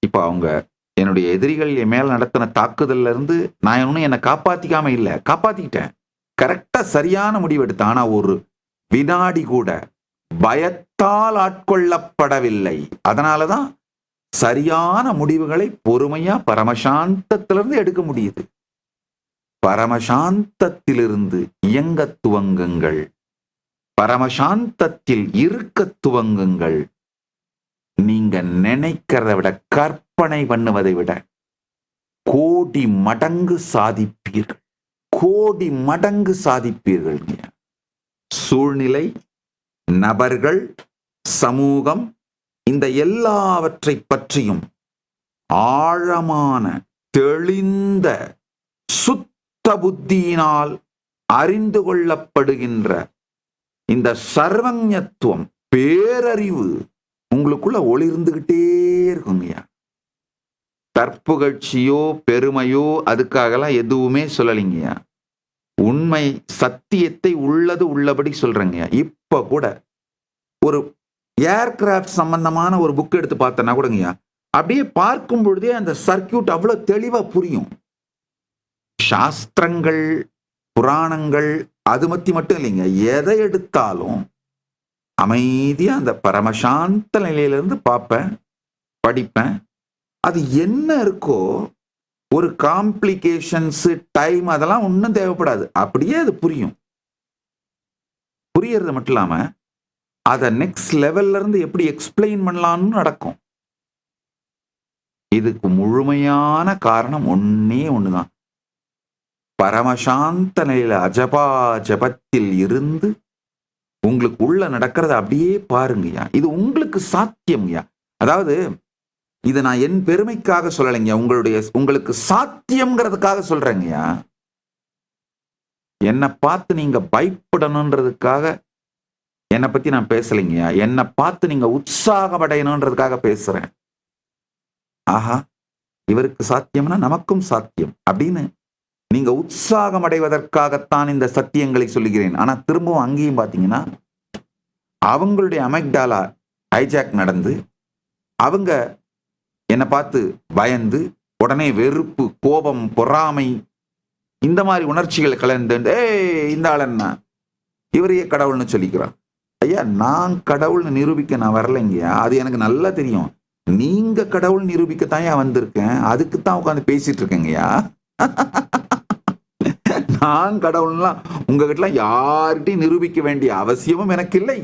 இப்ப அவங்க என்னுடைய எதிரிகள் என் மேல நடத்தின தாக்குதல்ல இருந்து நான் இன்னும் என்ன காப்பாத்திக்காம இல்ல. காப்பாத்திக்கிட்டேன். கரெக்ட்டா சரியான முடிவு எடுத்தேன். ஆனா ஒரு வினாடி கூட பயத்தால் ஆட்கொள்ளப்படவில்லை. அதனால தான் சரியான முடிவுகளை பொறுமையா பரமசாந்தத்திலிருந்து எடுக்க முடியுது. பரமசாந்தத்திலிருந்து இயங்கத் துவங்குங்கள். பரமசாந்தத்தில் இருக்கத் துவங்குங்கள். நீங்க நினைக்கிறதை விட, கற்பனை பண்ணுவதை விட கோடி மடங்கு சாதிப்பீர்கள். கோடி மடங்கு சாதிப்பீர்கள். சூழ்நிலை, நபர்கள், சமூகம், இந்த எல்லாவற்றை பற்றியும் ஆழமான தெளிந்த சுத்த புத்தியினால் அறிந்து கொள்ளப்படுகின்ற இந்த சர்வஞத்துவம், பேரறிவு உங்களுக்குள்ள ஒளிர்ந்துகிட்டே இருக்குங்கய்யா. தற்புகழ்ச்சியோ பெருமையோ அதுக்காகலாம் எதுவுமே சொல்லலைங்கய்யா. உண்மை சத்தியத்தை உள்ளது உள்ளபடி சொல்றேங்கய்யா. இப்ப கூட ஒரு ஏர்கிராஃப்ட் சம்பந்தமான ஒரு புக் எடுத்து பார்த்தேன்னா கூடங்கய்யா, அப்படியே பார்க்கும் பொழுதே அந்த சர்க்கியூட் அவ்வளவு தெளிவா புரியும். சாஸ்திரங்கள், புராணங்கள் அது மட்டும் இல்லைங்க. எதை எடுத்தாலும் அமைதியா அந்த பரமசாந்த நிலையிலிருந்து பார்ப்பேன், படிப்பேன். அது என்ன இருக்கோ, ஒரு காம்ப்ளிகேஷன்ஸ், டைம் அதெல்லாம் ஒன்றும் தேவைப்படாது. அப்படியே அது புரியும். புரியறது மட்டும் இல்லாம அதை நெக்ஸ்ட் லெவல்ல இருந்து எப்படி எக்ஸ்பிளைன் பண்ணலாம்னு நடக்கும். இதுக்கு முழுமையான காரணம் ஒன்னே ஒண்ணுதான். பரமசாந்த நிலையில அஜபா ஜபத்தில் இருந்து உங்களுக்கு உள்ள நடக்கிறத அப்படியே பாருங்கய்யா. இது உங்களுக்கு சாத்தியம்யா. அதாவது இதை நான் என் பெருமைக்காக சொல்லலைங்க, உங்களுக்கு சாத்தியம்ங்கிறதுக்காக சொல்றேங்கய்யா. என்னை பார்த்து நீங்க பயப்படணுன்றதுக்காக என்னை பத்தி நான் பேசலைங்கய்யா. என்னை பார்த்து நீங்க உற்சாகமடையணுன்றதுக்காக பேசுறேன். ஆஹா, இவருக்கு சாத்தியம்னா நமக்கும் சாத்தியம் அப்படின்னு நீங்க உற்சாகம் அடைவதற்காகத்தான் இந்த சத்தியங்களை சொல்லுகிறேன். ஆனா திரும்பவும் அங்கேயும் பாத்தீங்கன்னா அவங்களுடைய அமெக்டாலா ஹைஜாக் நடந்து அவங்க என்னை பார்த்து பயந்து உடனே வெறுப்பு, கோபம், பொறாமை இந்த மாதிரி உணர்ச்சிகள் கலந்து இந்த ஆள் என்ன இவரையே கடவுள்னு சொல்லிக்கிறான். ஐயா, நான் கடவுள்னு நிரூபிக்க நான் வரலைங்கய்யா. அது எனக்கு நல்லா தெரியும். நீங்க கடவுள் நிரூபிக்கத்தான் ஏன் வந்திருக்கேன். அதுக்குத்தான் உட்காந்து பேசிட்டு இருக்கேங்கய்யா. நான் கடவுள்லாம் உங்ககிட்ட யார்கிட்டையும் நிரூபிக்க வேண்டிய அவசியமும் எனக்கு இல்லை.